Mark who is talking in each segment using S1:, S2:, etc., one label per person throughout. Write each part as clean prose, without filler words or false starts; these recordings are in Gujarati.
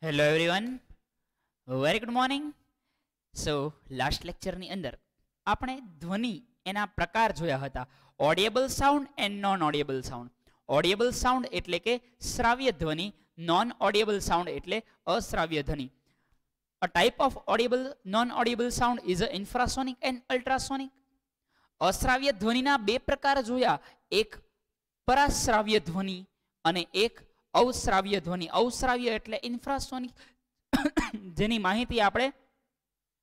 S1: Hello everyone, very good morning. So last લેક્ચરની અંદર આપણે ધ્વનિ એના પ્રકાર જોયા હતા. Audible sound and non audible sound. Audible sound એટલે કે શ્રાવ્ય ધ્વનિ, નોન ઓડિયેબલ સાઉન્ડ એટલે અશ્રાવ્ય ધ્વનિ. A type of audible non-audible sound is a infrasonic and ultrasonic. અશ્રાવ્ય ધ્વનિના બે પ્રકાર જોયા, એક પરાશ્રાવ્ય ધ્વનિ અને એક અવશ્રાવ્ય ધ્વનિ. અવશ્રાવ્ય એટલે ઇન્ફ્રાસોનિક, જેની માહિતી આપણે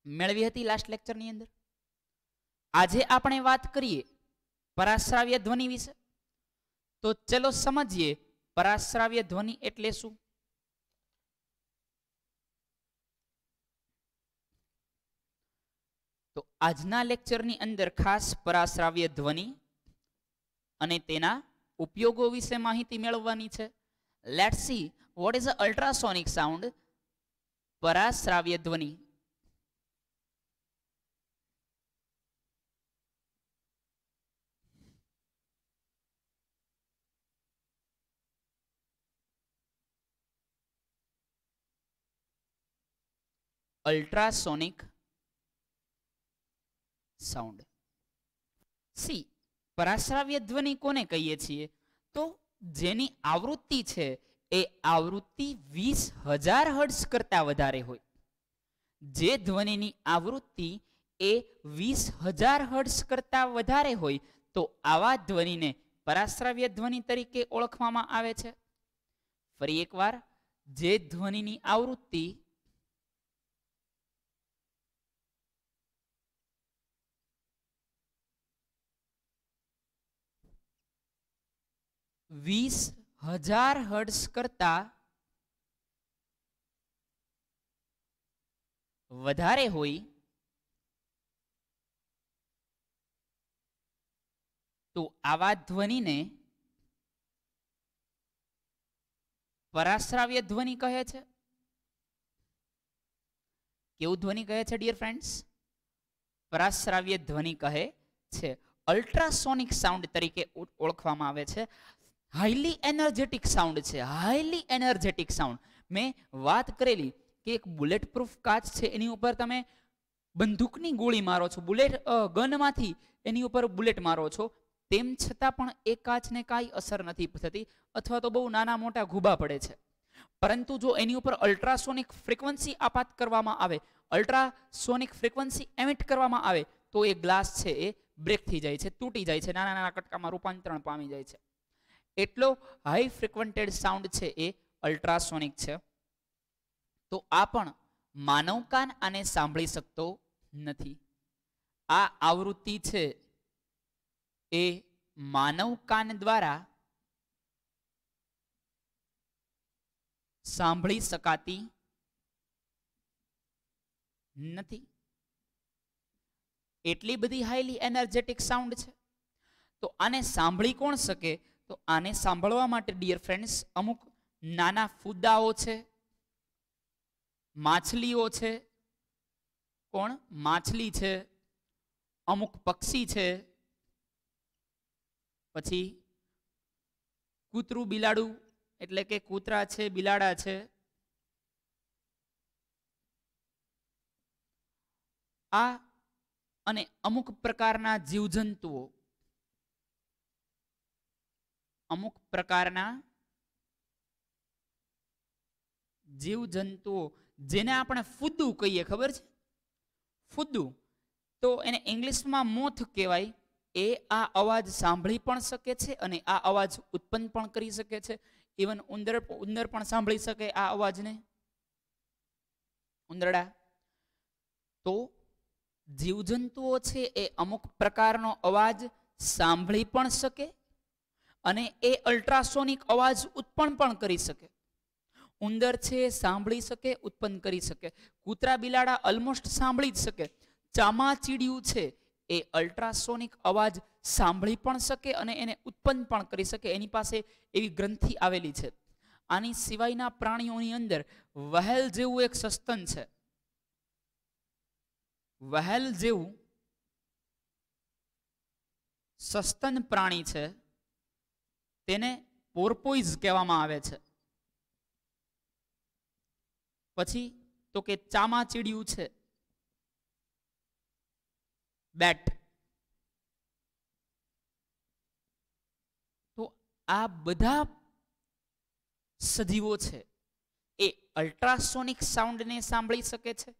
S1: મેળવી હતી લાસ્ટ લેક્ચરની અંદર. આજે આપણે વાત કરીએ પરાશ્રાવ્ય ધ્વનિ વિશે. તો ચલો સમજીએ પરાશ્રાવ્ય ધ્વનિ એટલે શું. તો આજના લેક્ચરની અંદર ખાસ પરાશ્રાવ્ય ધ્વનિ અને તેના ઉપયોગો વિશે માહિતી મેળવવાની છે. Let's see what is a ultrasonic sound. પરાશ્રાવ્ય ધ્વનિ. Ultrasonic sound. સી પરાશ્રાવ્ય ધ્વનિ કોને કહીએ છીએ? તો જેની આવૃત્તિ છે એ આવૃત્તિ 20,000 હર્ટ્ઝ કરતા વધારે હોય. જે ધ્વનિની આવૃત્તિ એ 20,000 હર્ટ્ઝ કરતા વધારે હોય તો આવા ધ્વનિને પરાશ્રાવ્ય ધ્વનિ તરીકે ઓળખવામાં આવે છે. ફરી એકવાર, જે ધ્વનિની આવૃત્તિ 20,000 હર્ટ્ઝ કરતા વધારે હોય તો આવા ધ્વનિને પરાશ્રાવ્ય ધ્વનિ કહે છે. કેવું ધ્વનિ કહે છે ડિયર ફ્રેન્ડ્સ? પરાશ્રાવ્ય ધ્વનિ કહે છે. અલ્ટ્રાસોનિક સાઉન્ડ તરીકે ઓળખવામાં આવે છે. હાઈલી એનર્જેટિક સાઉન્ડ છે. Highly energetic sound. મેં વાત કરેલી કે એક બુલેટ પ્રૂફ કાચ છે, એની ઉપર તમે બંદૂકની ગોળી મારો છો, બુલેટ ગનમાંથી એની ઉપર બુલેટ મારો છો, તેમ છતાં પણ એ કાચને કાંઈ અસર નથી થતી, અથવા તો બહુ નાના મોટા ઘૂબા પડે છે. પરંતુ જો એની ઉપર અલ્ટ્રાસોનિક ફ્રીક્વન્સી આપાત કરવામાં આવે, અલ્ટ્રાસોનિક ફ્રીક્વન્સી એમિટ કરવામાં આવે તો એ ગ્લાસ છે એ બ્રેક થઈ જાય છે, તૂટી જાય છે, નાના નાના કટકામાં રૂપાંતરણ પામી જાય છે. એટલો હાઈ ફ્રીક્વન્ટેડ સાઉન્ડ છે એ અલ્ટ્રાસોનિક છે. તો આ પણ માનવ કાન આને સાંભળી શકતો નથી. આ આવૃત્તિ છે એ માનવ કાન દ્વારા સાંભળી શકાતી નથી. એટલી બધી હાઈલી એનર્જેટિક સાઉન્ડ છે. તો આને સાંભળી કોણ શકે? તો આને સાંભળવા માટે ડિયર ફ્રેન્ડ્સ અમુક નાના ફૂદાઓ છે, માછલીઓ છે. કોણ? માછલી છે, અમુક પક્ષી છે, પછી કૂતરું બિલાડું એટલે કે કૂતરા છે, બિલાડા છે. આ અને અમુક પ્રકારના જીવજંતુઓ, અમુક પ્રકારના જીવજંતુઓ જેને આપણે ફૂદુ કહીએ, ખબર છે? ફૂદુ તો એને ઇંગ્લિશમાં મોથ કહેવાય. એ આ અવાજ સાંભળી પણ શકે છે અને આ અવાજ ઉત્પન્ન પણ કરી શકે છે. ઇવન ઉંદર પણ સાંભળી શકે આ અવાજને, ઉંદરડા. તો જીવજંતુઓ છે એ અમુક પ્રકારનો અવાજ સાંભળી પણ શકે અને એ અલ્ટ્રાસોનિક અવાજ ઉત્પન્ન પણ કરી શકે. ઉંદર છે સાંભળી શકે, ઉત્પન્ન કરી શકે. કૂતરા બિલાડા ઓલમોસ્ટ સાંભળી જ શકે. ચામાચીડિયું છે એ અલ્ટ્રાસોનિક અવાજ સાંભળી પણ શકે અને એને ઉત્પન્ન પણ કરી શકે. એની પાસે એવી ગ્રંથિ આવેલી છે. આની સિવાયના પ્રાણીઓની અંદર વહેલ જેવું એક સસ્તન છે. વહેલ જેવું સસ્તન પ્રાણી છે, તેને પોર્પોઇઝ કહેવામાં આવે છે. પછી તો કે ચામાચીડિયું છે, બેટ. તો આ બધા સજીવો છે એ અલ્ટ્રાસોનિક સાઉન્ડને સાંભળી શકે છે.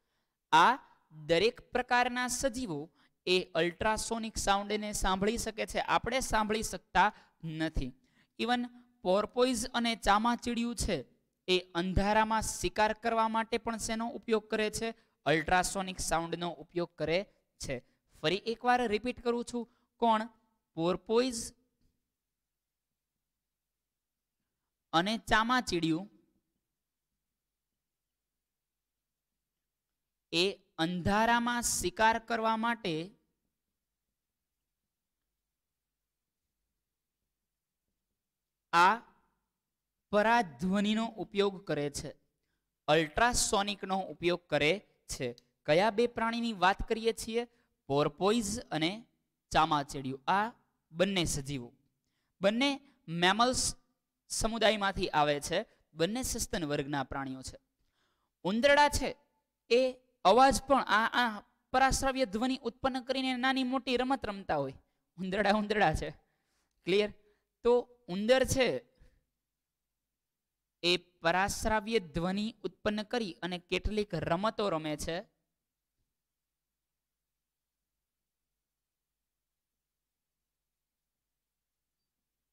S1: આ દરેક પ્રકારના સજીવો એ અલ્ટ્રાસોનિક સાઉન્ડને સાંભળી શકે છે, આપણે સાંભળી શકતા નથી. ઇવન પોર્પોઇઝ અને ચામાચીડિયું છે એ અંધારામાં શિકાર કરવા માટે પણ શેનો ઉપયોગ કરે છે? અલ્ટ્રાસોનિક સાઉન્ડનો ઉપયોગ કરે છે. ફરી એકવાર રિપીટ કરું છું. કોણ? પોર્પોઇઝ અને ચામાચીડિયું એ અંધારામાં શિકાર કરવા માટે આ પરાધ્વનિનો ઉપયોગ કરે છે, અલ્ટ્રાસોનિકનો ઉપયોગ કરે છે. કયા બે પ્રાણીની વાત કરીએ છીએ? પોર્પોઇઝ અને ચામાચીડિયું. આ બંને સજીવો, બંને મેમલ્સ સમુદાયમાંથી આવે છે, બંને સસ્તન વર્ગના પ્રાણીઓ છે. ઉંદરડા છે એ અવાજ પણ આ પરાશ્રવ્ય ધ્વનિ ઉત્પન્ન કરીને નાની મોટી રમત રમતા હોય. ઉંદરડા છે. ક્લિયર? તો ઉંદર છે એ પરાશ્રાવ્ય ધ્વનિ ઉત્પન્ન કરી અને કેટલીક રમતો રમે છે.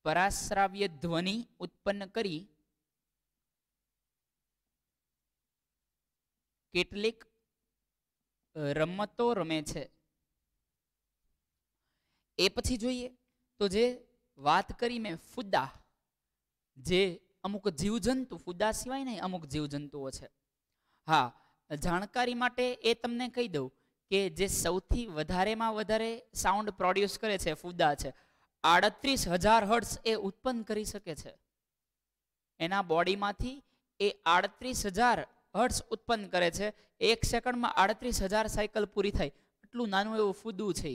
S1: પરાશ્રાવ્ય ધ્વનિ ઉત્પન્ન કરી કેટલીક રમતો રમે છે. એ પછી જોઈએ તો જે વાત કરી મેં ફુદ્દા, જે અમુક જીવજંતુ, ફુદ્દા સિવાય નહીં અમુક જીવજંતુઓ છે. હા, જાણકારી માટે એ તમને કહી દઉં કે જે સૌથી વધારેમાં વધારે સાઉન્ડ પ્રોડ્યુસ કરે છે ફુદ્દા છે. 38,000 હર્ટ્ઝ એ ઉત્પન્ન કરી શકે છે. એના બોડીમાંથી એ 38,000 હર્ટ્ઝ ઉત્પન્ન કરે છે. એક સેકન્ડમાં 38,000 સાયકલ પૂરી થાય. એટલું નાનું એવું ફુદ્દું છે.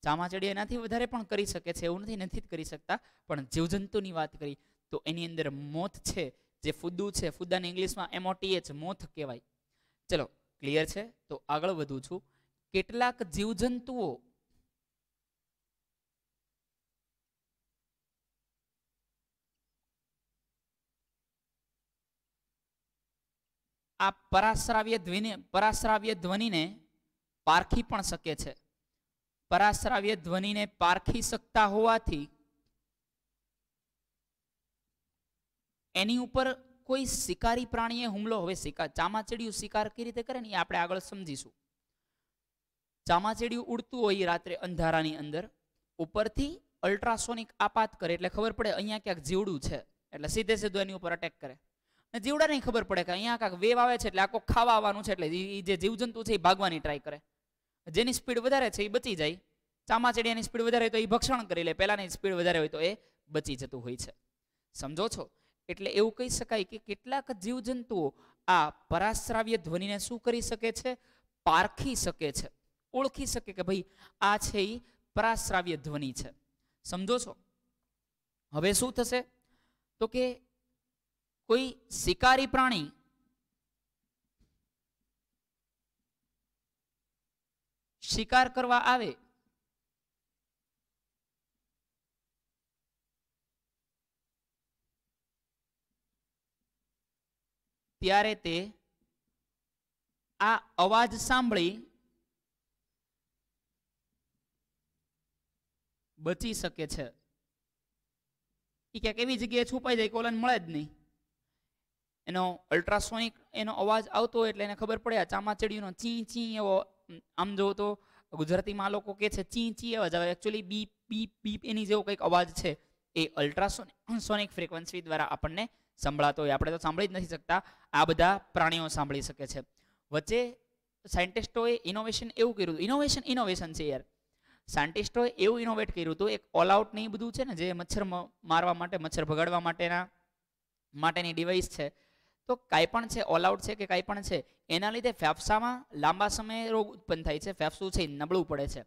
S1: ચામાચીડિયું એનાથી વધારે પણ કરી શકે છે, એવું નથી કરી શકતા. પણ જીવજંતુની વાત કરી તો એની અંદર મોથ છે, જે ફુદ્દું છે, ફુદ્દાને ઇંગ્લિશમાં MOTH, મોથ કહેવાય. ચલો, ક્લિયર છે? તો આગળ વધું છું. કેટલાક જીવજંતુઓ આ પરાશ્રાવ્ય ધ્વનિને પારખી પણ શકે છે. પરાશ્રાવ્ય ધ્વનિને પારખી શકતા હોવાથી એની ઉપર કોઈ શિકારી પ્રાણીએ હુમલો, હવે ચામાચીડિયું શિકાર કઈ રીતે કરે ને એ આપણે આગળ સમજીશું. ચામાચીડિયું ઉડતું હોય રાત્રે અંધારાની અંદર, ઉપરથી અલ્ટ્રાસોનિક આપાત કરે એટલે ખબર પડે અહીંયા ક્યાંક જીવડું છે, એટલે સીધે સીધું એની ઉપર અટેક કરે. અને જીવડાને ખબર પડે કે અહીંયા ક્યાંક વેવ આવે છે એટલે આખો ખાવા આવવાનું છે, એટલે એ જે જીવજંતુ છે એ ભાગવાની ટ્રાય કરે. જેની સ્પીડ વધારે છે એ બચી જાય. ચામાચીડિયાની સ્પીડ વધારે હોય તો એ ભક્ષણ કરી લે, પહેલાની સ્પીડ વધારે હોય તો એ બચી જતું હોય છે. સમજો છો? એટલે એવું કહી શકાય કે કેટલાક જીવજંતુઓ આ પરાશ્રાવ્ય ધ્વનિને શું કરી શકે છે? પારખી શકે છે, ઓળખી શકે કે ભાઈ આ છે એ પરાશ્રાવ્ય ધ્વનિ છે. સમજો છો? હવે શું થશે તો કે કોઈ શિકારી પ્રાણી શિકાર કરવા આવે ત્યારે તે આ અવાજ સાંભળી બચી શકે છે. એ ક્યાંક એવી જગ્યાએ છુપાઈ જાય, કોલન મળે જ નહીં. એનો અલ્ટ્રાસોનિક એનો અવાજ આવતો હોય એટલે એને ખબર પડે આ ચામાચીડિયુંનો ચી ચી એવો, આમ જો તો ગુજરાતીમાં લોકો કહે છે ચી ચી અવાજ આવે, એકચ્યુઅલી બીપ બીપ બીપ એની જેવો કંઈક અવાજ છે. એ અલ્ટ્રાસોનિક ફ્રીક્વન્સી દ્વારા આપણને સંભળાતો હોય. આપણે તો સાંભળી જ નથી શકતા, આ બધા પ્રાણીઓ સાંભળી શકે છે. વચ્ચે સાયન્ટિસ્ટોએ ઇનોવેશન એવું કર્યું, ઇનોવેશન છે યાર. સાયન્ટિસ્ટોએ એવું ઇનોવેટ કર્યું હતું, એક ઓલ આઉટ ને એ બધું છે ને, જે મચ્છર મારવા માટે, મચ્છર ભગાડવા માટેની ડિવાઇસ છે. તો કાંઈ પણ છે, ઓલ આઉટ છે કે કાંઈ પણ છે, એના લીધે ફેફસામાં લાંબા સમયે રોગ ઉત્પન્ન થાય છે. ફેફસું છે નબળું પડે છે.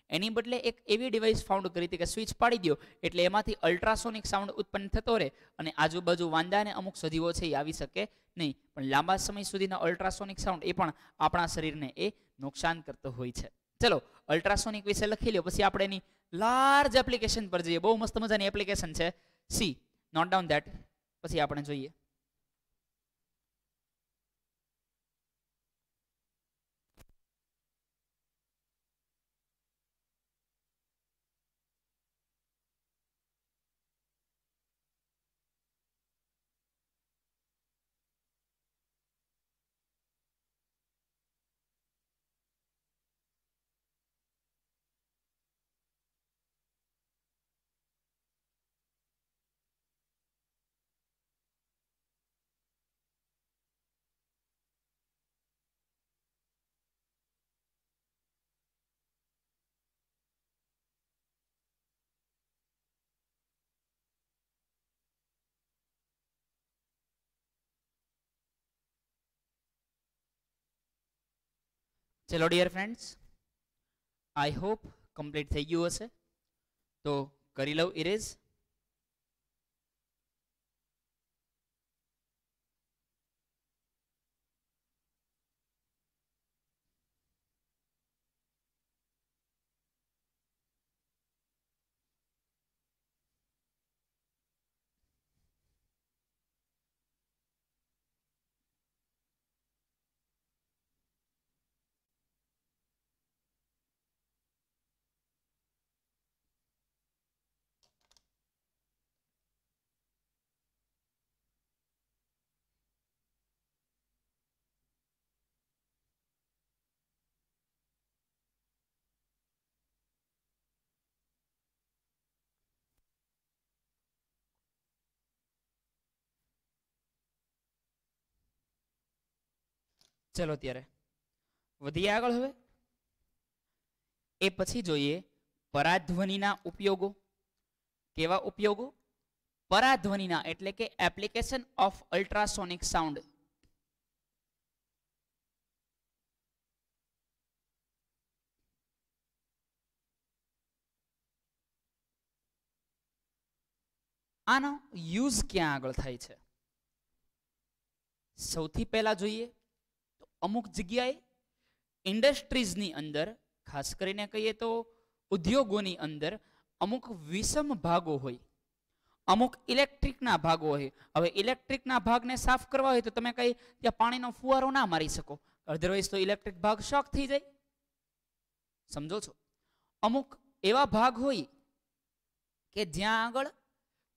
S1: એની બદલે એક એવી ડિવાઇસ ફાઉન્ડ કરી હતી કે સ્વિચ પાડી દો એટલે એમાંથી અલ્ટ્રાસોનિક સાઉન્ડ ઉત્પન્ન થતો રહે અને આજુબાજુ વાંદા અને અમુક સજીવો છે એ આવી શકે નહીં. પણ લાંબા સમય સુધીના અલ્ટ્રાસોનિક સાઉન્ડ એ પણ આપણા શરીરને એ નુકસાન કરતો હોય છે. ચલો અલ્ટ્રાસોનિક વિશે લખી લો, પછી આપણે એની લાર્જ એપ્લિકેશન પર જઈએ. બહુ મસ્ત મજાની એપ્લિકેશન છે. સી નોટ ડાઉન ધેટ, પછી આપણે જોઈએ. ચલો dear friends, I hope complete થઈ ગયું હશે. તો કરી લઉં ઇરેઝ. ચલો ત્યારે વધીએ આગળ. હવે એ પછી જોઈએ પરાધ્વનિના ઉપયોગો. કેવા ઉપયોગો? પરાધ્વનિના એટલે કે એપ્લિકેશન ઓફ અલ્ટ્રાસોનિક સાઉન્ડ. આનો યુઝ ક્યાં આગળ થાય છે? સૌથી પહેલા જોઈએ તો અમુક જગ્યાએ ઇન્ડસ્ટ્રીઝની અંદર, ખાસ કરીને કહીએ તો ઉદ્યોગોની અંદર અમુક વિષમ ભાગો હોય, અમુક ઇલેક્ટ્રિકના ભાગો હોય. હવે ઇલેક્ટ્રિકના ભાગને સાફ કરવા હોય તો તમે કઈ ત્યાં પાણીનો ફુવારો ના મારી શકો, અધરવાઇઝ તો ઇલેક્ટ્રિક ભાગ શોક થઈ જાય. સમજો છો? અમુક એવા ભાગ હોય કે જ્યાં આગળ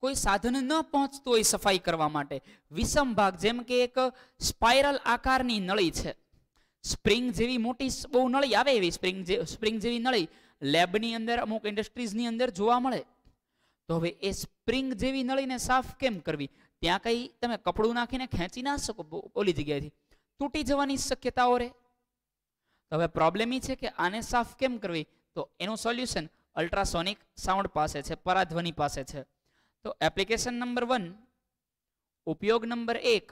S1: કોઈ સાધન ન પહોંચતું હોય સફાઈ કરવા માટે, વિષમ ભાગ, જેમ કે એક સ્પાઇરલ આકારની નળી છે, સ્પ્રિંગ જેવી મોટી બહુ નળી આવે, એવી સ્પ્રિંગ જેવી નળી લેબની અંદર, અમુક ઇન્ડસ્ટ્રીઝની અંદર જોવા મળે. તો હવે એ સ્પ્રિંગ જેવી નળીને સાફ કેમ કરવી? ત્યાં કઈ તમે કપડું નાખીને ખેંચી ના શકો ઓલી જગ્યાએથી, તૂટી જવાની શક્યતાઓ રહે. તો હવે પ્રોબ્લેમ એ છે કે આને સાફ કેમ કરવી? તો એનું સોલ્યુશન અલ્ટ્રાસોનિક સાઉન્ડ પાસે છે, પરાધ્વનિ પાસે છે. તો એપ્લિકેશન નંબર 1, ઉપયોગ નંબર 1,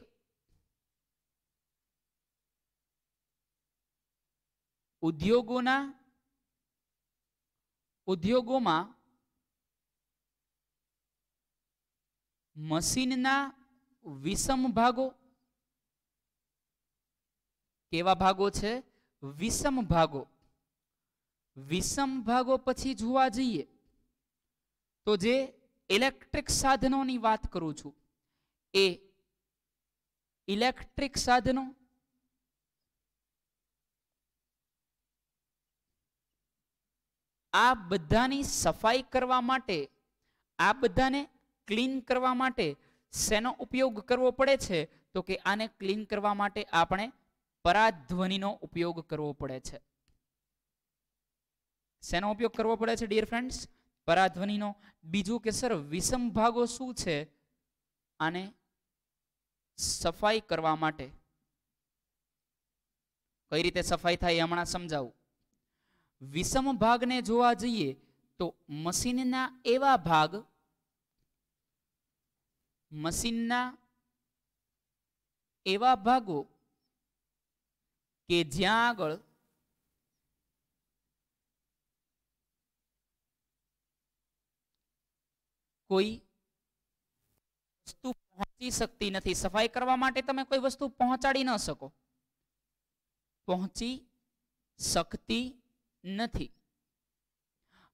S1: ઉદ્યોગોમાં મશીનના વિષમ ભાગો. કેવા ભાગો છે? વિષમ ભાગો. વિષમ ભાગો પછી જોવા જઈએ તો જે ઇલેક્ટ્રિક સાધનોની વાત કરું છું, એ ઇલેક્ટ્રિક સાધનો આ બધાની સફાઈ કરવા માટે, આ બધાને ક્લીન કરવા માટે શેનો ઉપયોગ કરવો પડે છે? તો કે આને ક્લીન કરવા માટે આપણે પરાધ્વનિનો ઉપયોગ કરવો પડે છે. શેનો ઉપયોગ કરવો પડે છે ડિયર ફ્રેન્ડ્સ? પરાધ્વનિનો. બીજું કે સર વિષમ ભાગો શું છે? આને સફાઈ કરવા માટે કઈ રીતે સફાઈ થાય એ હમણાં સમજાવું. વિષમ ભાગને જોવા જઈએ તો મશીનના એવા ભાગ, મશીનના એવા ભાગો કે જ્યાં આગળ કોઈ વસ્તુ પહોંચી શકતી નથી. સફાઈ કરવા માટે તમે કોઈ વસ્તુ પહોંચાડી ન શકો, પહોંચી શકતી નથી.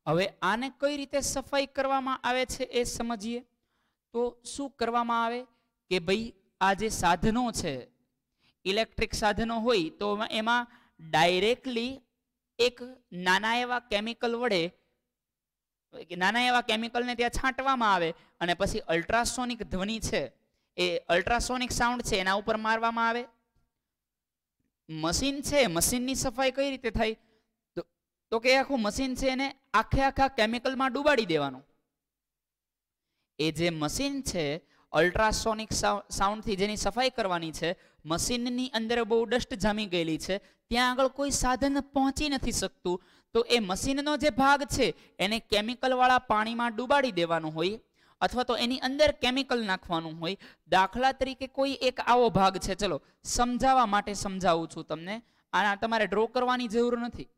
S1: હવે આને કઈ રીતે સફાઈ કરવામાં આવે છે એ સમજીએ. તો શું કરવામાં આવે કે ભાઈ આ જે સાધનો છે, ઇલેક્ટ્રિક સાધનો હોય તો એમાં ડાયરેક્ટલી એક નાના એવા કેમિકલ વડે, નાના એવા કેમિકલને ત્યાં છાંટવામાં આવે અને પછી અલ્ટ્રાસોનિક ધ્વનિ છે, એ અલ્ટ્રાસોનિક સાઉન્ડ છે એના ઉપર મારવામાં આવે. મશીન છે, મશીનની સફાઈ કઈ રીતે થાય? તો કે આખું મશીન છે એને આખા કેમિકલમાં ડૂબાડી દેવાનું. એ જે મશીન છે અલ્ટ્રાસોનિક સાઉન્ડથી જેની સફાઈ કરવાની છે, મશીનની અંદર બહુ ડસ્ટ જામી ગયેલી છે, ત્યાં આગળ કોઈ સાધન પહોંચી નથી શકતું, તો એ મશીનનો જે ભાગ છે એને કેમિકલવાળા પાણીમાં ડૂબાડી દેવાનું હોય, અથવા તો એની અંદર કેમિકલ નાખવાનું હોય. દાખલા તરીકે કોઈ એક આવો ભાગ છે, ચલો સમજાવવા માટે સમજાવું છું તમને, આના તમારે ડ્રો કરવાની જરૂર નથી.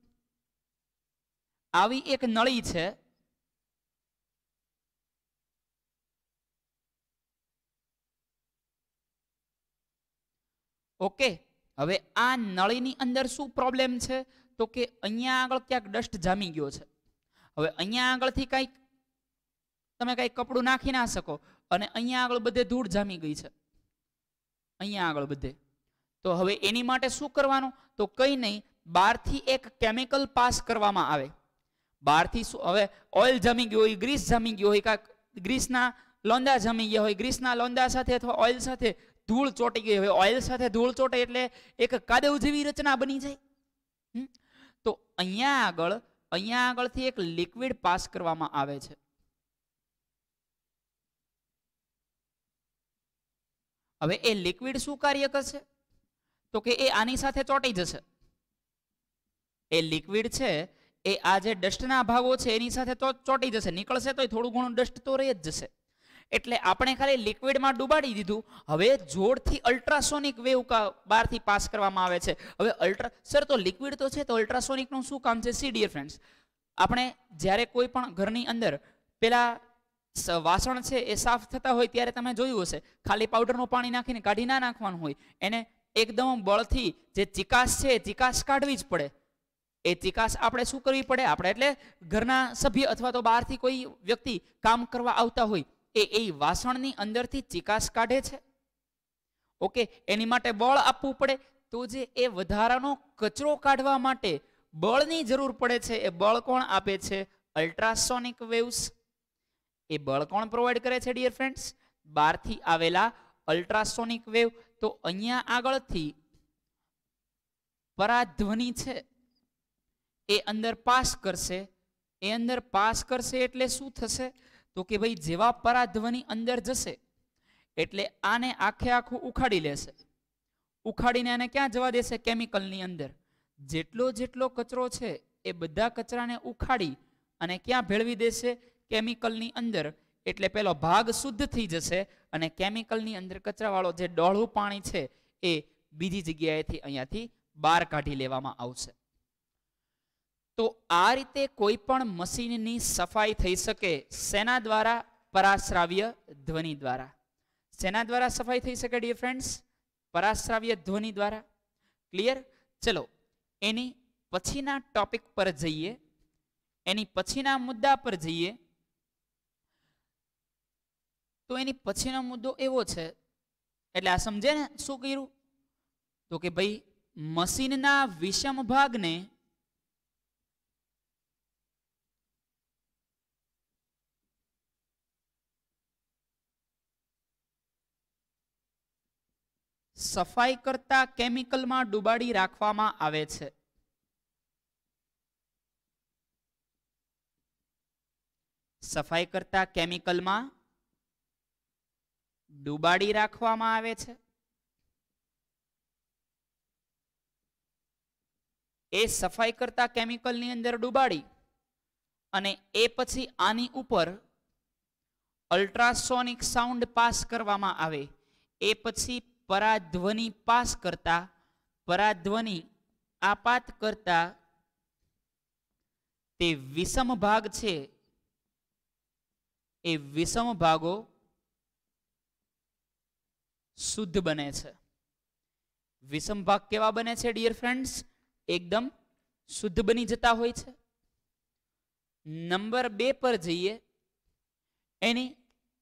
S1: આવી એક નળી છે, ઓકે. હવે આ નળીની અંદર શું પ્રોબ્લેમ છે? તો કે અહીંયા આગળ ક્યાંક ડસ્ટ જામી ગયો છે. હવે અહીંયા આગળથી કંઈક તમે કંઈક કપડું નાખી ના શકો અને અહીંયા આગળ બધે ધૂળ જામી ગઈ છે, અહીંયા આગળ બધે. તો હવે એની માટે શું કરવાનું? તો કંઈ નહીં, બહારથી એક કેમિકલ પાસ કરવામાં આવે. બહારથી શું, હવે ઓઇલ જામી ગયું હોય, ગ્રીસ જામી ગયું હોય, કાંક ગ્રીસના લોંદા જામી ગયા હોય, ગ્રીસના લોંદા સાથે અથવા ઓઇલ સાથે ધૂળ ચોટી ગઈ હોય. ઓઇલ સાથે ધૂળ ચોટે એટલે એક કાદવ જેવી રચના બની જાય. તો અહીંયા આગળથી એક લિક્વિડ પાસ કરવામાં આવે છે. હવે એ લિક્વિડ શું કાર્ય કરશે? તો કે એ આની સાથે ચોંટી જશે. એ લિક્વિડ છે એ આ જે ડસ્ટના ભાગો છે એની સાથે તો ચોંટી જશે, નીકળશે તો થોડું ઘણું ડસ્ટ તો રહી જ જશે. એટલે આપણે ખાલી લિક્વિડમાં ડૂબાડી દીધું. હવે જોરથી અલ્ટ્રાસોનિક વેવ બહારથી પાસ કરવામાં આવે છે. હવે સર તો લિક્વિડ તો છે, તો અલ્ટ્રાસોનિકનું શું કામ છે? સી ડિયર ફ્રેન્ડ્સ, આપણે જ્યારે કોઈ પણ ઘરની અંદર પેલા વાસણ છે એ સાફ થતા હોય ત્યારે તમે જોયું હશે, ખાલી પાવડરનું પાણી નાખીને કાઢી ના નાખવાનું હોય, એને એકદમ બળથી જે ચિકાસ છે એ ચિકાસ કાઢવી જ પડે. એ ચિકાસ આપણે શું કરવી પડે? આપણે એટલે ઘરના સભ્ય અથવા તો બહારથી કોઈ વ્યક્તિ કામ કરવા આવતા હોય એ વાસણની અંદરથી ચિકાસ કાઢે છે, ઓકે. એની માટે બળ આપવું પડે. તો જે એ વધારાનો કચરો કાઢવા માટે બળની જરૂર પડે છે, એ બળ કોણ આપે છે? Ultrasonic waves. એ બળ કોણ પ્રોવાઈડ કરે છે ડિયર ફ્રેન્ડ્સ? બહારથી આવેલા અલ્ટ્રાસોનિક વેવ. તો અહીંયા આગળથી પરાધ્વનિ છે એ અંદર પાસ કરશે. એ અંદર પાસ કરશે એટલે શું થશે? તો કે ભાઈ જેવા પરાધ્વનિ અંદર જશે એટલે આને આખે આખું ઉખાડી લેશે. ઉખાડીને આને ક્યાં જવા દેશે? કેમિકલની અંદર. જેટલો કચરો છે એ બધા કચરાને ઉખાડી અને ક્યાં ભેળવી દેશે? કેમિકલની અંદર. એટલે પેલો ભાગ શુદ્ધ થઈ જશે અને કેમિકલની અંદર કચરાવાળો જે ડોળું પાણી છે એ બીજી જગ્યાએથી અહીંયાથી બહાર કાઢી લેવામાં આવશે. તો આ રીતે કોઈ પણ મશીનની સફાઈ થઈ શકે. શેના દ્વારા? પરાશ્રાવ્ય ધ્વનિ દ્વારા. શેના દ્વારા સફાઈ થઈ શકે ડિયર ફ્રેન્ડ્સ? પરાશ્રાવ્ય ધ્વનિ દ્વારા. ક્લિયર? ચલો એની પછીના ટોપિક પર જઈએ, એની પછીના મુદ્દા પર જઈએ. તો એની પછીનો મુદ્દો એવો છે, એટલે આ સમજે ને શું કર્યું? તો કે ભાઈ મશીનના વિષમ ભાગને સફાઈ કરતા કેમિકલમાં ડુબાડી રાખવામાં આવે છે. સફાઈ કરતા કેમિકલમાં ડુબાડી રાખવામાં આવે છે. એ સફાઈ કરતા કેમિકલની અંદર ડુબાડી અને એ પછી આની ઉપર અલ્ટ્રાસોનિક સાઉન્ડ પાસ કરવામાં આવે. એ પછી પરાધ્વનિ પાસ કરતા, પરાધ્વનિ આપાત કરતા તે વિષમ ભાગ છે એ વિષમ ભાગો શુદ્ધ બને છે. વિષમ ભાગ કેવા બને છે ડિયર ફ્રેન્ડ્સ? એકદમ શુદ્ધ બની જતા હોય છે. નંબર 2 પર જઈએ, એની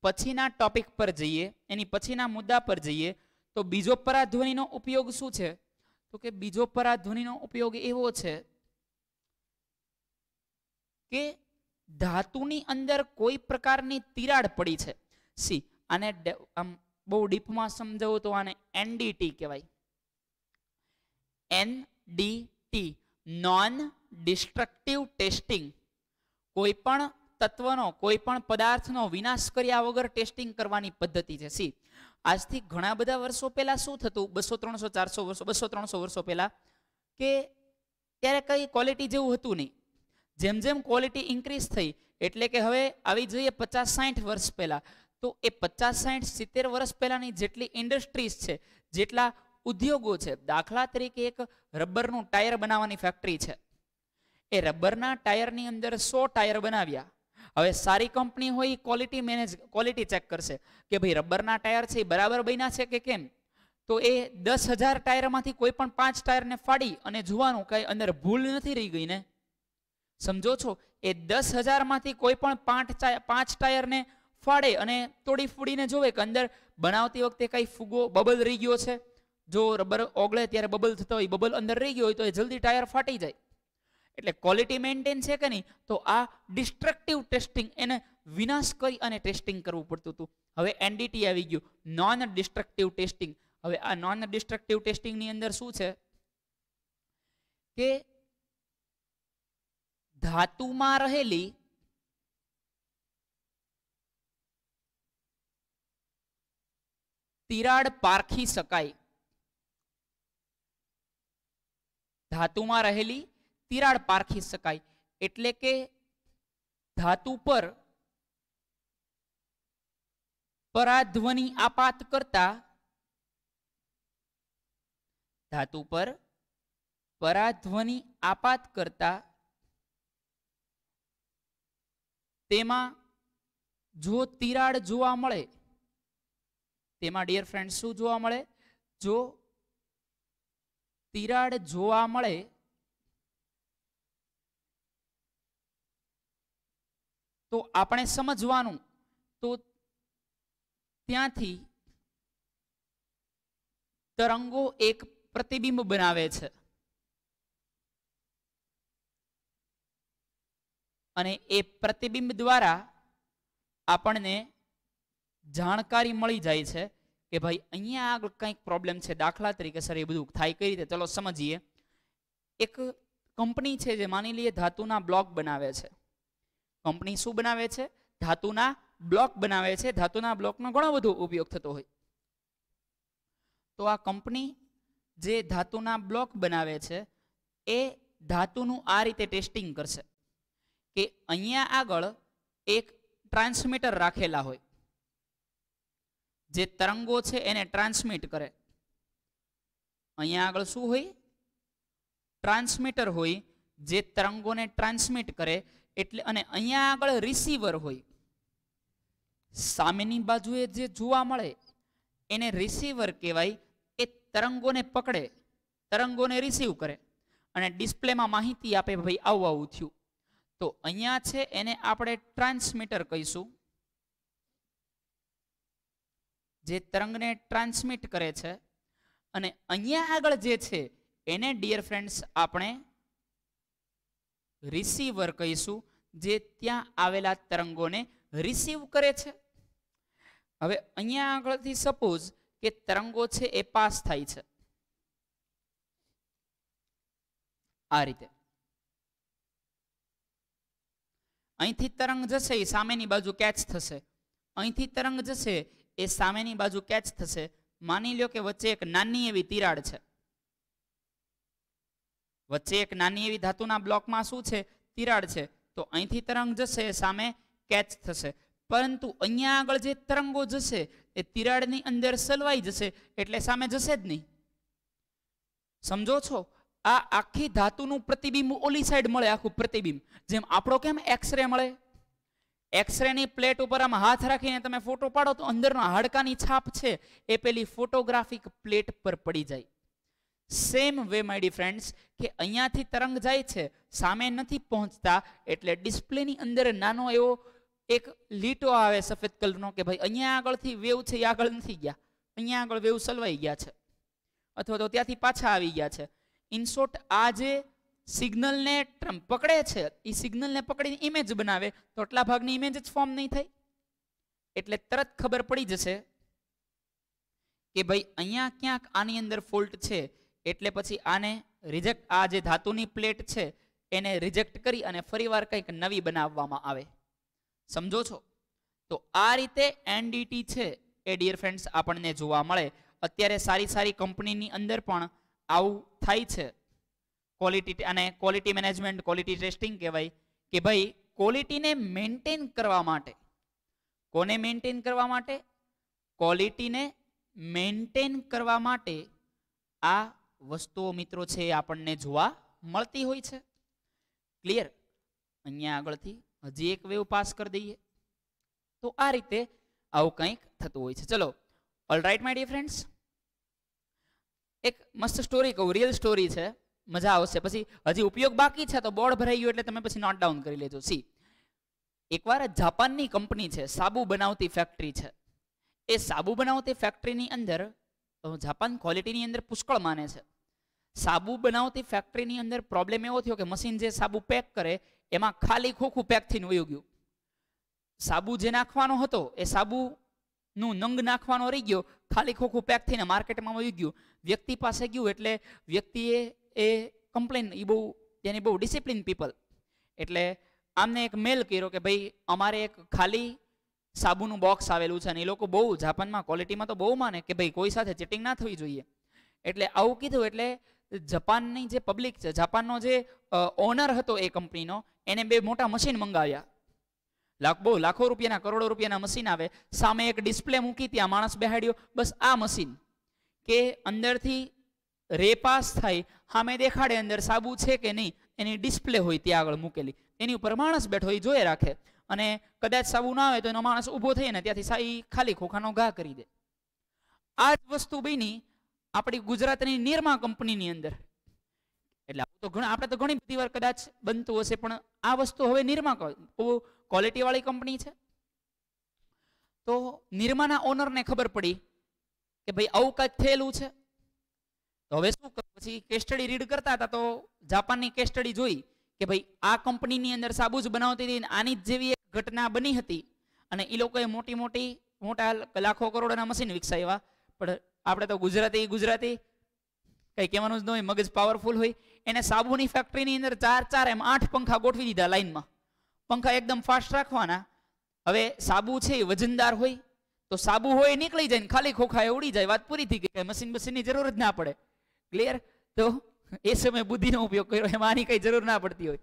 S1: પછીના ટોપિક પર જઈએ, એની પછીના મુદ્દા પર જઈએ તો બીજો પરાધ્વનિનો ઉપયોગ શું છે? તો કે બીજો પરાધ્વનિનો ઉપયોગ એવો છે કે ધાતુની અંદર કોઈ પ્રકારની તિરાડ પડી છે. સી આને આમ બહુ ડીપમાં સમજાવું તો આને એનડીટી કહેવાય. NDT, non destructive testing. કોઈ પણ તત્વનો, કોઈ પણ પદાર્થનો વિનાશ કર્યા વગર ટેસ્ટિંગ કરવાની પદ્ધતિ છે. સી આજથી ઘણા બધા વર્ષો પહેલા શું થતું, 200-300 વર્ષો પહેલા, કે ત્યારે કઈ ક્વોલિટી જેવું હતું નહીં. જેમ જેમ ક્વોલિટી ઇન્ક્રીઝ થઈ એટલે કે હવે આવી જઈએ 50-60 વર્ષ પહેલા, તો એ 50-60-70 વર્ષ પહેલાની જેટલી ઇન્ડસ્ટ્રીઝ છે, જેટલા ઉદ્યોગો છે, દાખલા તરીકે એક રબરનું ટાયર બનાવવાની ફેક્ટરી છે, એ રબરના ટાયરની અંદર 100 ટાયર બનાવ્યા. હવે સારી કંપની હોય ક્વોલિટી ચેક કરશે કે ભાઈ રબરના ટાયર છે એ બરાબર બન્યા છે કે કેમ. તો એ 10,000 ટાયરમાંથી કોઈ પણ 5 ટાયરને ફાડી અને જોવાનું કઈ અંદર ભૂલ નથી રહી ગઈ ને. સમજો છો? એ 10,000 માંથી કોઈ પણ 5 ટાયરને ફાડે અને તોડી ફોડીને જોવે કે અંદર બનાવતી વખતે કઈ ફૂગો, બબલ રહી ગયો છે. જો રબર ઓગળે ત્યારે બબલ થતો હોય, બબલ અંદર રહી ગયો હોય તો એ જલ્દી ટાયર ફાટી જાય. એટલે ક્વોલિટી મેન્ટેન છે કે નહીં, તો આ ડિસ્ટ્રક્ટિવ ટેસ્ટિંગ, એને વિનાશ કરી અને ટેસ્ટિંગ કરવું પડતું હતું. હવે એનડીટી આવી ગયું, નોન ડિસ્ટ્રક્ટિવ ટેસ્ટિંગ. હવે આ નોન ડિસ્ટ્રક્ટિવ ટેસ્ટિંગની અંદર શું છે કે ધાતુમાં રહેલી તિરાડ પારખી શકાય. ધાતુમાં રહેલી તિરાડ પારખી શકાય એટલે કે ધાતુ પર પરાધ્વનિ આપાત કરતા, ધાતુ પર પરાધ્વનિ આપાત કરતા તેમાં જો તિરાડ જોવા મળે, તેમાં ડિયર ફ્રેન્ડ શું જોવા મળે? જો તિરાડ જોવા મળે તો આપણે સમજવાનું, તો ત્યાંથી તરંગો એક પ્રતિબિંબ બનાવે છે અને એ પ્રતિબિંબ દ્વારા આપણને જાણકારી મળી જાય છે કે ભાઈ અહીંયા આગળ કંઈક પ્રોબ્લેમ છે. દાખલા તરીકે સર એ બધું થાય કઈ રીતે, ચલો સમજીએ. એક કંપની છે જે માની લઈએ ધાતુના બ્લોક બનાવે છે. કંપની શું બનાવે છે? ધાતુના બ્લોક બનાવે છે. ધાતુના બ્લોકનો ઘણો બધો ઉપયોગ થતો હોય. તો આ કંપની જે ધાતુના બ્લોક બનાવે છે એ ધાતુનું આ રીતે ટેસ્ટિંગ કરશે કે અહીંયા આગળ એક ટ્રાન્સમીટર રાખેલા હોય જે તરંગો છે એને ટ્રાન્સમિટ કરે. અહીંયા આગળ શું હોય? ટ્રાન્સમીટર હોય જે તરંગોને ટ્રાન્સમિટ કરે. એટલે અને અહીંયા આગળ રિસીવર હોય. સામેની બાજુએ જે જોવા મળે એને રિસીવર કહેવાય. એ તરંગોને પકડે, તરંગોને રિસીવ કરે અને ડિસ્પ્લેમાં માહિતી આપે, ભાઈ આવું આવું થયું. તો અહીંયા છે એને આપણે ટ્રાન્સમીટર કહીશું, જે તરંગને ટ્રાન્સમિટ કરે છે. અને અહીંયા આગળ જે છે એને ડિયર ફ્રેન્ડ્સ આપણે રિસીવર કહીશું, જે ત્યાં આવેલા તરંગોને રિસીવ કરે છે. હવે અહીંયા આગળથી સપોઝ કે તરંગો છે એ પાસ થાય છે આ રીતે. અહીંથી તરંગ જશે એ સામેની બાજુ કેચ થશે, અહીંથી તરંગ જશે એ સામેની બાજુ કેચ થશે. માની લો કે વચ્ચે એક નાની એવી તિરાડ છે, વચ્ચે એક નાની એવી ધાતુના બ્લોકમાં શું છે? તિરાડ છે. તો અહીંથી તરંગ જશે એ સામે કેચ થશે. પરંતુ અહીંયા આગળ જે તરંગો જશે એ તિરાડની અંદર સલવાઈ જશે એટલે સામે જશે જ નહીં. સમજો છો? આ આખી ધાતુનું પ્રતિબિંબ ઓલી સાઈડ મળે, આખું પ્રતિબિંબ. જેમ આપણો કેમ એક્સરે મળે, એક્સરે ની પ્લેટ ઉપર આમ હાથ રાખીને તમે ફોટો પાડો તો અંદરનો હાડકાની છાપ છે એ પેલી ફોટોગ્રાફિક પ્લેટ પર પડી જાય. Same way my dear friends કે અહીંયાથી તરંગ જાય છે, સામે નથી પહોંચતા, એટલે ડિસ્પ્લેની અંદર નાનો એવો એક લીટો આવે સફેદ કલરનો કે ભાઈ અહીંયા આગળથી વેવ છે એ આગળ નથી ગયા, અહીંયા આગળ વેવ સલવાઈ ગયા છે અથવા તો ત્યાંથી પાછા આવી ગયા છે. ઇન શોર્ટ આ જે સિગ્નલને પકડે છે એ સિગ્નલને પકડીને ઇમેજ બનાવે તો આટલા ભાગની ઇમેજ જ ફોર્મ નહીં થાય. એટલે તરત ખબર પડી જશે કે ભાઈ અહીંયા ક્યાંક આની અંદર ફોલ્ટ છે, એટલે પછી આને રિજેક્ટ, આ જે ધાતુની પ્લેટ છે એને રિજેક્ટ કરી અને ફરીવાર કંઈક નવી બનાવવામાં આવે. સમજો છો? તો આ રીતે એનડીટી છે એ ડિયર ફ્રેન્ડ્સ આપણને જોવા મળે. અત્યારે સારી સારી કંપનીની અંદર પણ આવું થાય છે. ક્વોલિટી અને ક્વોલિટી મેનેજમેન્ટ, ક્વોલિટી ટેસ્ટિંગ કહેવાય કે ભાઈ ક્વોલિટીને મેન્ટેન કરવા માટે, કોને મેન્ટેન કરવા માટે? ક્વોલિટીને મેન્ટેન કરવા માટે આ વસ્તુઓ મિત્રો છે એ આપણને જોવા મળતી હોય છે. ક્લિયર? અહીંયા આગળથી હજી એક વેવ પાસ કરી દઈએ તો આ રીતે આવું કંઈક થતું હોય છે. ચલો, ઓલરાઈટ માય ડિયર ફ્રેન્ડ્સ, એક મસ્ત સ્ટોરી કહું, રિયલ સ્ટોરી છે, મજા આવશે. પછી હજી ઉપયોગ બાકી છે તો બોર્ડ ભરાઈ ગયું એટલે તમે પછી નોટ ડાઉન કરી લેજો. સી, એકવાર જાપાનની કંપની છે, સાબુ બનાવતી ફેક્ટરી છે. એ સાબુ બનાવતી ફેક્ટરીની અંદર જાપાન ક્વોલિટીની અંદર પુષ્કળ માને છે. સાબુ બનાવતી ફેક્ટરીની અંદર પ્રોબ્લેમ એવો થયો કે મશીન જે સાબુ પેક કરે એમાં ખાલી ખોખું પેક થઈને વયું ગયું. સાબુ જે નાખવાનો હતો એ સાબુનું નંગ નાખવાનો રહી ગયો, ખાલી ખોખું પેક થઈને માર્કેટમાં વયું ગયું. વ્યક્તિ પાસે ગયું એટલે વ્યક્તિએ એ કમ્પ્લેન, એ બહુ તેની બહુ ડિસિપ્લિન પીપલ, એટલે આમને એક મેલ કર્યો કે ભાઈ અમારે એક ખાલી સાબુનું બોક્સ આવેલું છે. અને એ લોકો બહુ જાપાનમાં ક્વોલિટીમાં તો બહુ માને કે ભાઈ કોઈ સાથે ચીટિંગ ના થવી જોઈએ. એટલે આવું કીધું એટલે જાપાનની જે પબ્લિક છે, જાપાનનો જે ઓનર હતો એ કંપનીનો, એને બે મોટા મશીન મંગાવ્યા. બહુ લાખો રૂપિયાના, કરોડો રૂપિયાના મશીન આવે. સામે એક ડિસ્પ્લે મૂકી, ત્યાં માણસ બેહાડ્યો. બસ આ મશીન કે અંદરથી રે પાસ થાય, સામે દેખાડે અંદર સાબુ છે કે નહીં, એની ડિસ્પ્લે હોય ત્યાં આગળ મૂકેલી, એની ઉપર માણસ બેઠો એ જોઈ રાખે. અને કદાચ સાબુ ના આવે તો એનો માણસ ઊભો થઈને ત્યાંથી ખાલી ખોખાનો ઘા કરી દે. આ જ વસ્તુ બની આપણી ગુજરાતની નિરમા કંપનીની અંદર. એટલે આપણે તો ઘણી બધી વાર કદાચ બનતું હશે, પણ આ વસ્તુ હવે નિરમા ક્વોલિટી વાળી કંપની છે. તો નિરમાના ઓનરને ખબર પડી કે ભાઈ આવું કંઈક થયેલું છે. તો હવે શું, પછી કેસ સ્ટડી રીડ કરતા હતા તો જાપાનની કેસ સ્ટડી જોઈ કે ભાઈ આ કંપનીની અંદર સાબુ જ બનાવતી હતી, આની જ જેવી એક ઘટના બની હતી. અને એ લોકોએ મોટા લાખો કરોડોના મશીન વિકસાવ્યા. પણ આપણે તો ગુજરાતી કઈ કહેવાનું જ ન હોય, મગજ પાવરફુલ હોય. એને સાબુની ફેક્ટરીની અંદર 4 એમ 8 પંખા ગોઠવી દીધા લાઈનમાં. પંખા એકદમ ફાસ્ટ રાખવાના. હવે સાબુ છે એ વજનદાર હોય તો સાબુ હોય નીકળી જાય ને ખાલી ખોખા એ ઉડી જાય, વાત પૂરી થઈ ગઈ, મશીનની જરૂર જ ના પડે. ક્લિયર? તો એ સમયે બુદ્ધિનો ઉપયોગ કર્યો, એમાં આની કઈ જરૂર ના પડતી હોય.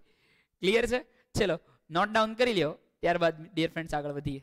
S1: ક્લિયર છે? ચલો નોટ ડાઉન કરી લ્યો, ત્યારબાદ ડિયર ફ્રેન્ડ્સ આગળ વધીએ.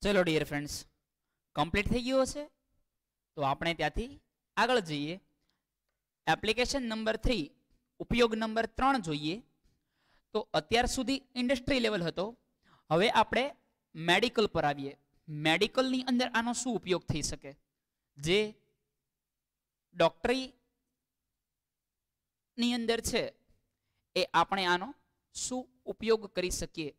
S1: ચલો ડિયર ફ્રેન્ડ્સ, કમ્પ્લીટ થઈ ગયું હશે તો આપણે ત્યાંથી આગળ જઈએ. એપ્લિકેશન નંબર 3, ઉપયોગ નંબર 3 જોઈએ. તો અત્યાર સુધી ઇન્ડસ્ટ્રી લેવલ હતો, હવે આપણે મેડિકલ પર આવીએ. મેડિકલની અંદર આનો શું ઉપયોગ થઈ શકે? જે ડોક્ટરી ની અંદર છે એ આપણે આનો શું ઉપયોગ કરી શકીએ?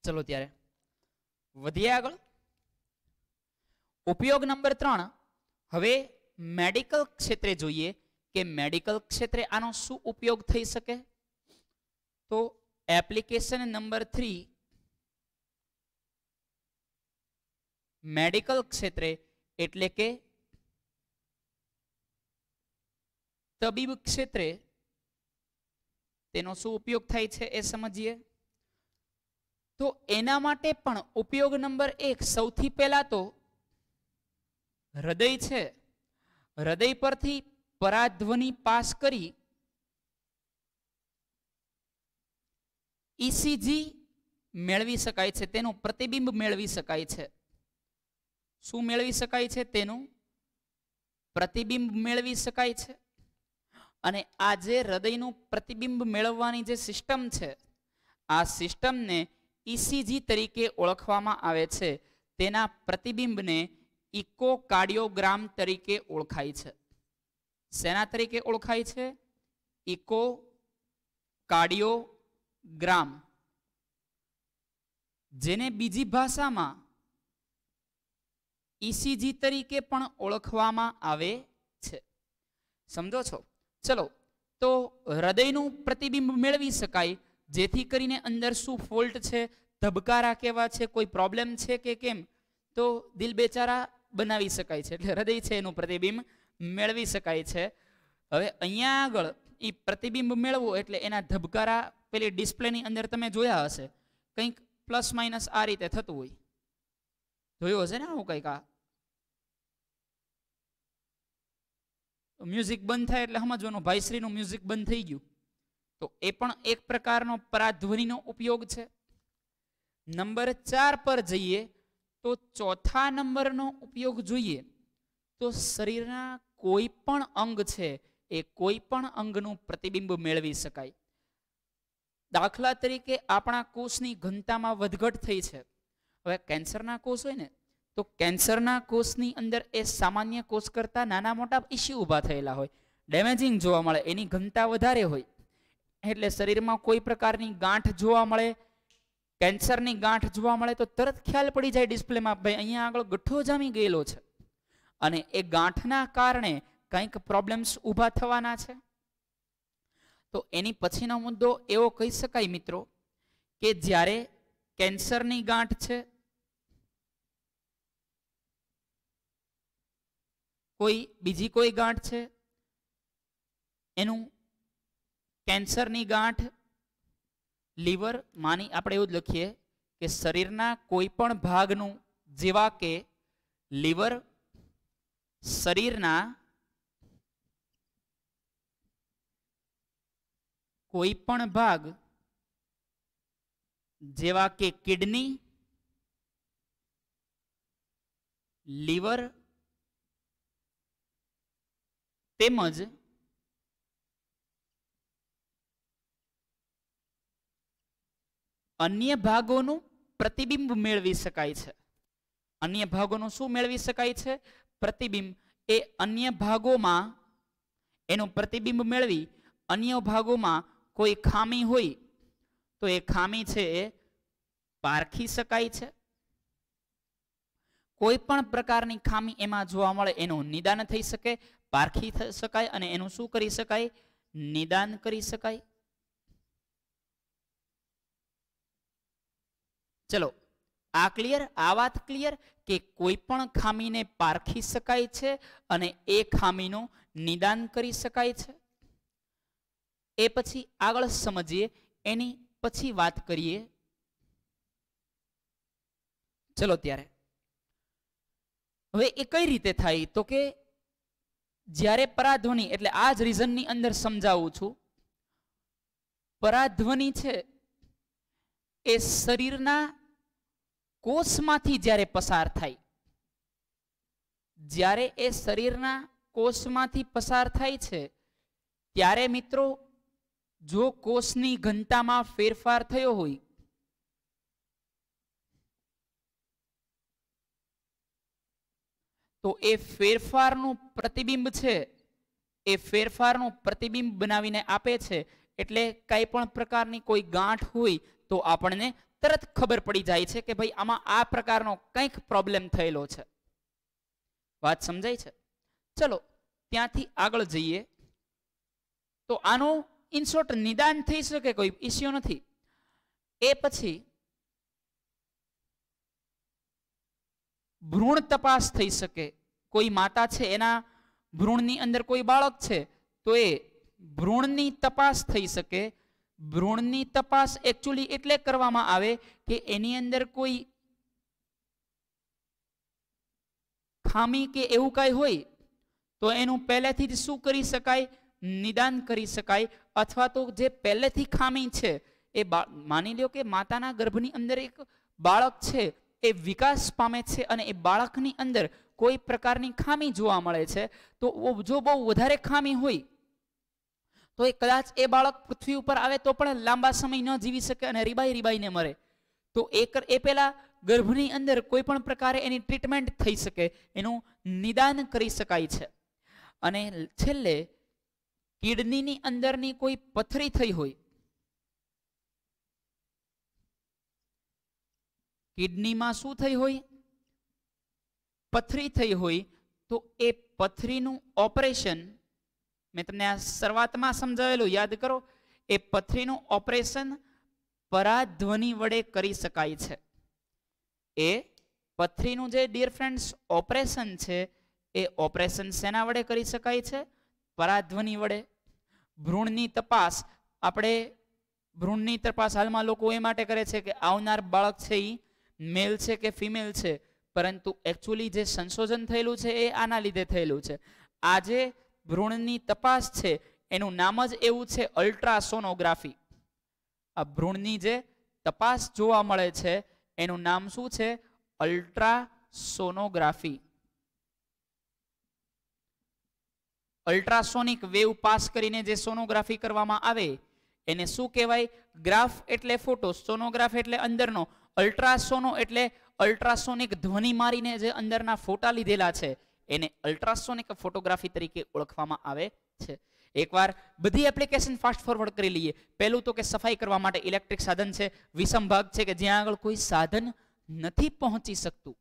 S1: ચલો ત્યારે વધીએ આગળ. ઉપયોગ નંબર 3. હવે મેડિકલ ક્ષેત્રે જોઈએ કે મેડિકલ ક્ષેત્રે આનો શું ઉપયોગ થઈ શકે. તો એપ્લિકેશન નંબર 3 મેડિકલ ક્ષેત્રે એટલે કે તબીબ ક્ષેત્રે તેનો શું ઉપયોગ થાય છે એ સમજીએ. તો એના માટે પણ ઉપયોગ નંબર 1 સૌથી પહેલા તો હૃદય છે, હૃદય પરથી પરાધ્વનિ પાસ કરી ઈસીજી મેળવી શકાય છે, તેનું પ્રતિબિંબ મેળવી શકાય છે. શું મેળવી શકાય છે? તેનું પ્રતિબિંબ મેળવી શકાય છે. અને આ જે હૃદયનું પ્રતિબિંબ મેળવવાની જે સિસ્ટમ છે, આ સિસ્ટમને ઈસીજી તરીકે ઓળખવામાં આવે છે. તેના પ્રતિબિંબને ઇકોકાર્ડિયોગ્રામ તરીકે ઓળખાય છે. શેના તરીકે ઓળખાય છે? ઇકોકાર્ડિયોગ્રામ, જેને બીજી ભાષામાં ઈસીજી તરીકે પણ ઓળખવામાં આવે છે. સમજો છો? ચલો, તો હૃદયનું પ્રતિબિંબ મેળવી શકાય, જેથી કરીને અંદર શું ફોલ્ટ છે, ધબકારા કેવા છે, કોઈ પ્રોબ્લેમ છે કે કેમ, તો દિલ બેચારા બનાવી શકાય છે. એટલે હૃદય છે એનું પ્રતિબિંબ મેળવી શકાય છે. હવે અહીંયા આગળ એ પ્રતિબિંબ મેળવવું એટલે એના ધબકારા પેલી ડિસ્પ્લેની અંદર તમે જોયા હશે, કંઈક પ્લસ માઇનસ આ રીતે થતું હોય. જોયું હશે ને આવું કંઈક. આ મ્યુઝિક બંધ થાય એટલે સમજવાનું ભાઈશ્રીનું મ્યુઝિક બંધ થઈ ગયું. તો એ પણ એક પ્રકારનો પરાધ્વનિનો ઉપયોગ છે. નંબર 4 પર જઈએ તો ચોથા નંબરનો ઉપયોગ જોઈએ તો શરીરના કોઈ પણ અંગ છે એ કોઈ પણ અંગનું પ્રતિબિંબ મેળવી શકાય. દાખલા તરીકે આપણા કોષની ઘનતામાં વધઘટ થઈ છે. હવે કેન્સરના કોષ હોય ને, તો કેન્સરના કોષની અંદર એ સામાન્ય કોષ કરતાં નાના મોટા ઇસ્યુ ઊભા થયેલા હોય, ડેમેજિંગ જોવા મળે, એની ઘનતા વધારે હોય. એટલે શરીરમાં કોઈ પ્રકારની ગાંઠ જોવા મળે, કેન્સરની ગાંઠ જોવા મળે તો તરત ખ્યાલ પડી જાય ડિસ્પ્લેમાં, ભાઈ અહીંયા આગળ ગઠ્ઠો જામી ગયેલો છે અને એ ગાંઠના કારણે કંઈક પ્રોબ્લેમ્સ ઊભા થવાના છે. તો એની પછીનો મુદ્દો એવો કહી શકાય મિત્રો કે જ્યારે કેન્સરની ગાંઠ છે, કોઈ બીજી કોઈ ગાંઠ છે, એનું કેન્સરની ગાંઠ લીવર માની આપણે એવું જ લખીએ કે શરીરના કોઈ પણ ભાગનું, જેવા કે લીવર, શરીરના કોઈ પણ ભાગ જેવા કે કિડની, લીવર તેમજ અન્ય ભાગોનું પ્રતિબિંબ મેળવી શકાય છે. અન્ય ભાગોનું શું મેળવી શકાય છે? પ્રતિબિંબ. એ અન્ય ભાગોમાં એનું પ્રતિબિંબ મેળવી અન્ય ભાગોમાં કોઈ ખામી હોય તો એ ખામી છે એ પારખી શકાય છે. કોઈ પણ પ્રકારની ખામી એમાં જોવા મળે એનું નિદાન થઈ શકે, પારખી શકાય અને એનું શું કરી શકાય? નિદાન કરી શકાય. ચલો, આ ક્લિયર? આ વાત ક્લિયર કે કોઈ પણ ખામીને પારખી શકાય છે અને એ ખામીનું નિદાન કરી શકાય છે. એ પછી આગળ સમજીએ, એની પછી વાત કરીએ. ચલો ત્યારે હવે એ કઈ રીતે થાય? તો કે જ્યારે પરાધ્વનિ, એટલે આ જ રીઝનની અંદર સમજાવું છું, પરાધ્વનિ છે એ શરીરના કોષમાંથી જ્યારે પસાર થાય, જ્યારે એ શરીરના કોષમાંથી પસાર થાય છે ત્યારે મિત્રો જો કોષની ઘનતામાં ફેરફાર થયો હોય તો એ ફેરફારનું પ્રતિબિંબ છે, એ ફેરફારનું પ્રતિબિંબ બનાવીને આપે છે. એટલે કઈ પણ પ્રકારની કોઈ ગાંઠ હોય તો આપણને તરત ખબર પડી જાય છે કે ભાઈ આમાં આ પ્રકારનો કંઈક પ્રોબ્લેમ થયેલો છે. વાત સમજાય છે? ચલો ત્યાંથી આગળ જઈએ. તો આનું ઇન શોર્ટ નિદાન થઈ શકે, કોઈ ઇસ્યુ નથી. એ પછી ભ્રૂણ તપાસ થઈ શકે. કોઈ માતા છે એના ભ્રૂણની અંદર કોઈ બાળક છે તો એ ભ્રૂણની તપાસ થઈ શકે. ભ્રૂણની તપાસ એકચ્યુઅલી એટલે કરવામાં આવે કે એની અંદર કોઈ ખામી કે એવું કઈ હોય તો એનું પહેલેથી જ શું કરી શકાય, નિદાન કરી શકાય. અથવા તો જે પહેલેથી ખામી છે એ માની લો કે માતાના ગર્ભની અંદર એક બાળક છે એ વિકાસ પામે છે અને એ બાળકની અંદર કોઈ પ્રકારની ખામી જોવા મળે છે તો જો બહુ વધારે ખામી હોય તો એ કદાચ એ બાળક પૃથ્વી ઉપર આવે તો પણ લાંબા સમય ન જીવી શકે અને રીબાઈને મરે. તો એ પહેલા ગર્ભની અંદર કોઈ પણ પ્રકારે એની ટ્રીટમેન્ટ થઈ શકે, એનું નિદાન કરી શકાય છે. અને છેલ્લે કિડનીની અંદરની કોઈ પથરી થઈ હોય, કિડનીમાં શું થઈ હોય, પથરી થઈ હોય, તો એ પથરીનું ઓપરેશન મેં તમને આ શરૂઆતમાં સમજાવેલું યાદ કરો. એ પથરીનું ઓપરેશન પરાધ્વનિ વડે કરી શકાય છે. એ પથરીનું જે ડિયર ફ્રેન્ડ્સ ઓપરેશન છે એ ઓપરેશન શેના વડે કરી શકાય છે? પરાધ્વનિ વડે. ભ્રૂણની તપાસ આપણે ભ્રૂણની તપાસ હાલમાં લોકો એ માટે કરે છે કે આવનાર બાળક છે એ મેલ છે કે ફિમેલ છે, પરંતુ એકચ્યુઅલી જે સંશોધન થયેલું છે એ આના લીધે થયેલું છે. આજે ભ્રૂણની તપાસ છે એનું નામ જ એવું છે અલ્ટ્રાસોનોગ્રાફી. આ ભ્રૂણની જે તપાસ જોવા મળે છે એનું નામ શું છે? અલ્ટ્રાસોનોગ્રાફી. અલ્ટ્રાસોનિક વેવ પાસ કરીને જે સોનોગ્રાફી કરવામાં આવે એને શું કહેવાય? ગ્રાફ એટલે ફોટો, સોનોગ્રાફ એટલે અંદરનો, અલ્ટ્રાસોનો એટલે અલ્ટ્રાસોનિક ધ્વનિ મારીને જે અંદરના ફોટા લીધેલા છે એને અલ્ટ્રાસોનિક ફોટોગ્રાફી તરીકે ઓળખવામાં આવે છે. એકવાર બધી એપ્લિકેશન ફાસ્ટ ફોરવર્ડ કરી લઈએ. પહેલું તો કે સફાઈ કરવા માટે ઇલેક્ટ્રિક સાધન છે, વિષમ ભાગ છે કે જ્યાં આગળ કોઈ સાધન નથી પહોંચી શકતું,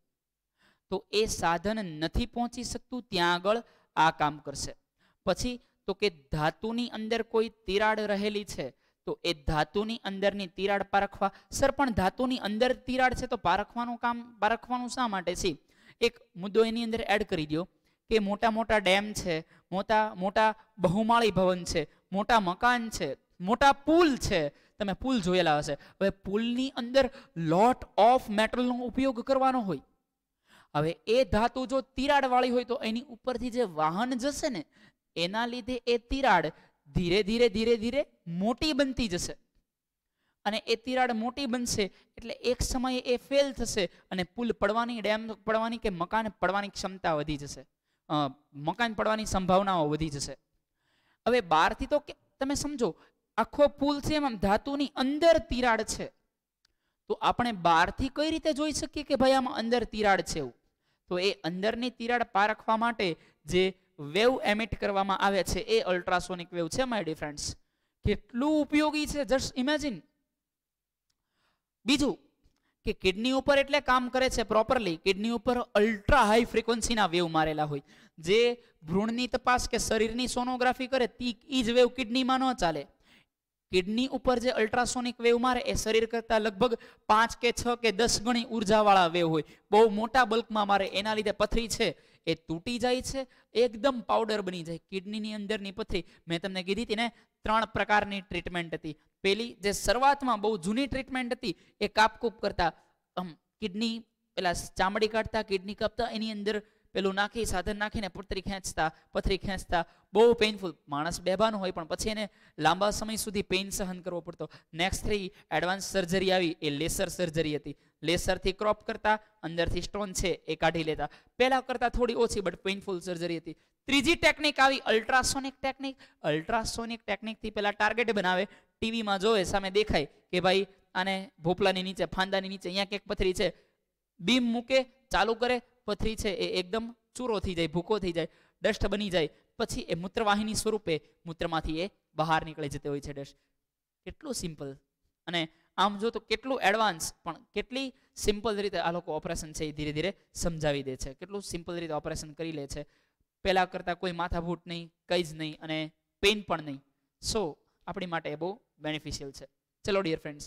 S1: તો એ સાધન નથી પહોંચી શકતું ત્યાં આગળ આ કામ કરશે. પછી તો કે ધાતુની અંદર કોઈ તિરાડ રહેલી છે તો એ ધાતુની અંદરની તિરાડ પારખવા. સર પણ ધાતુની અંદર તિરાડ છે તો પારખવાનું શા માટે છે? એક મુદ્દો એની અંદર એડ કરી દો કે મોટા મોટા ડેમ છે, મોટા બહુમાળી ભવન છે, મોટા મકાન છે, મોટા પુલ છે, તમે પુલ જોયેલા હશે. હવે પુલની અંદર લોટ ઓફ મેટલનો ઉપયોગ કરવાનો હોય. હવે એ ધાતુ જો તિરાડ વાળી હોય તો એની ઉપરથી જે વાહન જશે ને એના લીધે એ તિરાડ ધીરે ધીરે મોટી બનતી જશે. અને એ તિરાડ મોટી બનશે એટલે એક સમયે એ ફેલ થશે અને પુલ પડવાની, ડેમ પડવાની કે મકાન પડવાની ક્ષમતા વધી જશે, મકાન પડવાની સંભાવનાઓ વધી જશે. હવે બહારથી તો તમે સમજો આખો પુલ છે એમાં ધાતુની અંદર તિરાડ છે તો આપણે બહારથી કઈ રીતે જોઈ શકીએ કે ભાઈ આમાં અંદર તિરાડ છે એવું? તો એ અંદરની તિરાડ પારખવા માટે જે વેવ એમિટ કરવામાં આવે છે એ અલ્ટ્રાસોનિક વેવ છે માય ડિયર ફ્રેન્ડ્સ. કેટલું ઉપયોગી છે, જસ્ટ ઇમેજિન. બીજું કે કિડની ઉપર એટલે કામ કરે છે પ્રોપરલી, કિડની ઉપર અલ્ટ્રા હાઈ ફ્રીક્વન્સીના વેવ મારેલા હોય. જે ભ્રૂણની તપાસ કે શરીરની સોનોગ્રાફી કરે ઈ જ વેવ કિડનીમાં ન ચાલે. કિડની ઉપર જે અલ્ટ્રાસોનિક વેવ મારે એ શરીર કરતા લગભગ 5 કે 6 કે 10 ગણી ઉર્જાવાળા વેવ હોય, બહુ મોટા બલ્કમાં મારે. એના લીધે પથરી છે એ તૂટી જાય છે, એકદમ પાવડર બની જાય. કિડનીની અંદરની પથરી મેં તમને કીધી હતી ને 3 પ્રકારની ટ્રીટમેન્ટ હતી. પેલી જે શરૂઆતમાં બહુ જૂની ટ્રીટમેન્ટ હતી એ કાપકૂપ કરતા, કિડની પેલા ચામડી કાઢતા, કિડની કાપતા, એની અંદર પેલું નાખી સાધન નાખીને પથરી ખેંચતા બહુ પેઇનફુલ. માણસ બેભાન હોય પણ પછી એને લાંબા સમય સુધી પેઇન સહન કરવો પડતો. નેક્સ્ટ 3 એડવાન્સ સર્જરી આવી, એ લેસર સર્જરી હતી. લેસરથી ક્રોપ કરતા, અંદરથી સ્ટોન છે એ કાઢી લેતા. પહેલા કરતા થોડી ઓછી બટ પેઇનફુલ સર્જરી હતી. ત્રીજી ટેકનિક આવી અલ્ટ્રાસોનિક ટેકનિક. અલ્ટ્રાસોનિક ટેકનિકથી પેલા ટાર્ગેટ બનાવે, ટીવીમાં જોવે, સામે દેખાય કે ભાઈ આને ભોપલાની નીચે, ફાંદાની નીચે અહીંયા ક્યાંક પથરી છે. બીમ મૂકે, ચાલુ કરે, પથરી છે એ એકદમ ચૂરો થઈ જાય, ભૂકો થઈ જાય, ડસ્ટ બની જાય. પછી એ મૂત્રવાહિની સ્વરૂપે મૂત્રમાંથી એ બહાર નીકળી જતી હોય છે ડસ્ટ. કેટલું સિમ્પલ. અને આમ જો તો કેટલું એડવાન્સ, પણ કેટલી સિમ્પલ રીતે આ લોકો ઓપરેશન છે એ ધીરે ધીરે સમજાવી દે છે. કેટલું સિમ્પલ રીતે ઓપરેશન કરી લે છે. પહેલા કરતાં કોઈ માથાભૂટ નહીં, કંઈ જ નહીં, અને પેઇન પણ નહીં. સો આપણી માટે એ બહુ બેનિફિશિયલ છે. ચલો ડિયર ફ્રેન્ડ્સ,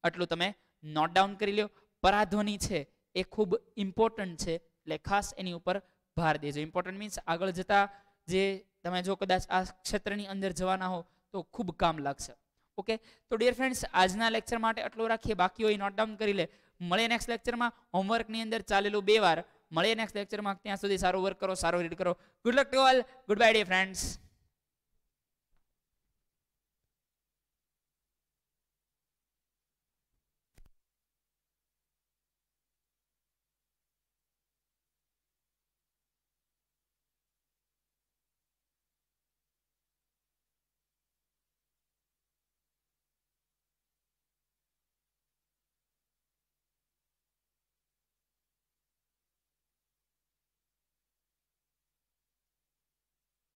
S1: આટલું તમે નોટ ડાઉન કરી લો. પરાધ્વનિ છે એ ખૂબ ઇમ્પોર્ટન્ટ છે, એટલે ખાસ એની ઉપર ભાર દેજો. ઇમ્પોર્ટન્ટ મીન્સ આગળ જતા જે તમે જો કદાચ આ ક્ષેત્રની અંદર જવાના હો તો ખૂબ કામ લાગશે. ઓકે, તો ડિયર ફ્રેન્ડ્સ, આજના લેક્ચર માટે આટલું રાખીએ. બાકી હોય નોટ ડાઉન કરી લે. મળીએ નેક્સ્ટ લેક્ચરમાં. હોમવર્કની અંદર ચાલેલું 2 વાર. મળીએ નેક્સ્ટ લેક્ચરમાં. ત્યાં સુધી સારું વર્ક કરો, સારું રીડ કરો. Good luck to all. Good bye dear friends.